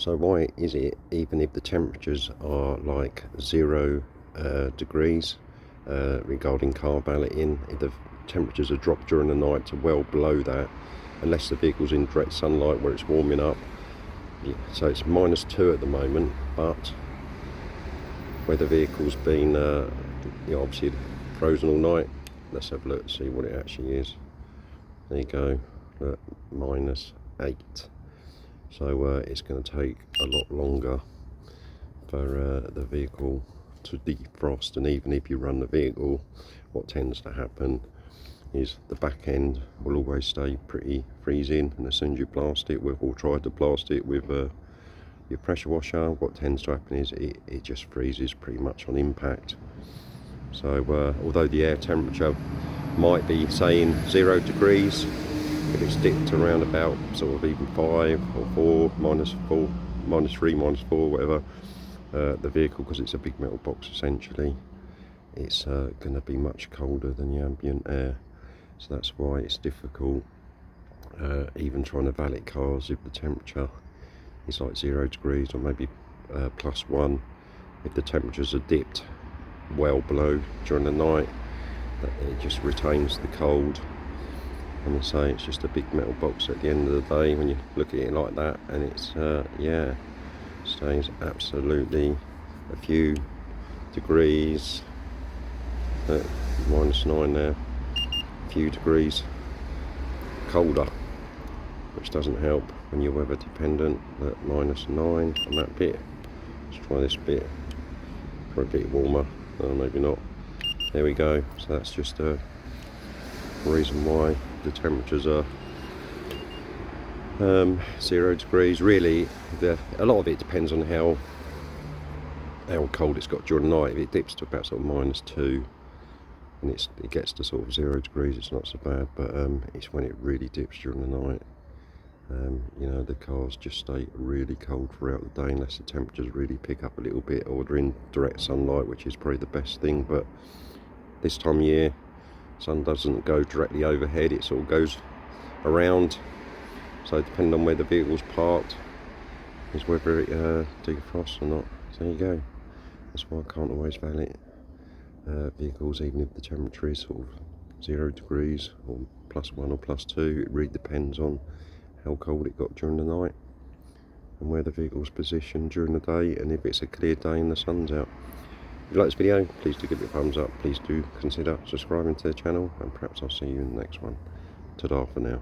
So why is it, even if the temperatures are like 0 degrees, regarding car valeting, if the temperatures are dropped during the night to well below that, unless the vehicle's in direct sunlight where it's warming up, so it's -2 at the moment, but where the vehicle's been obviously frozen all night. Let's have a look, see what it actually is. There you go, look, -8. So it's going to take a lot longer for the vehicle to defrost, and even if you run the vehicle, what tends to happen is the back end will always stay pretty freezing, and as soon as you blast it with, or try to blast it with your pressure washer, what tends to happen is it just freezes pretty much on impact. So although the air temperature might be saying 0 degrees, if it's dipped around about sort of even 5 or 4, -4, -3, -4, whatever, the vehicle, because it's a big metal box essentially, it's going to be much colder than the ambient air. So that's why it's difficult, even trying to valet cars if the temperature is like 0 degrees or maybe +1. If the temperatures are dipped well below during the night, that it just retains the cold. And I say, it's just a big metal box at the end of the day when you look at it like that, and it's yeah, stays absolutely a few degrees, -9 there, a few degrees colder, which doesn't help when you're weather dependent. At -9 on that bit. Let's try this bit for a bit warmer. Maybe not. There we go. So that's just a reason why the temperatures are 0 degrees. Really, a lot of it depends on how cold it's got during the night. If it dips to about sort of -2 and it gets to sort of 0 degrees, it's not so bad, but it's when it really dips during the night. You know, the cars just stay really cold throughout the day unless the temperatures really pick up a little bit, or they're in direct sunlight, which is probably the best thing. But this time of year, sun doesn't go directly overhead, it sort of goes around, so depending on where the vehicle's parked is whether it defrosts or not. So there you go. That's why I can't always valet vehicles, even if the temperature is sort of 0 degrees or +1 or +2. It really depends on how cold it got during the night and where the vehicle's positioned during the day, and if it's a clear day and the sun's out. If you like this video, please do give it a thumbs up. Please do consider subscribing to the channel, and perhaps I'll see you in the next one. Ta-da for now.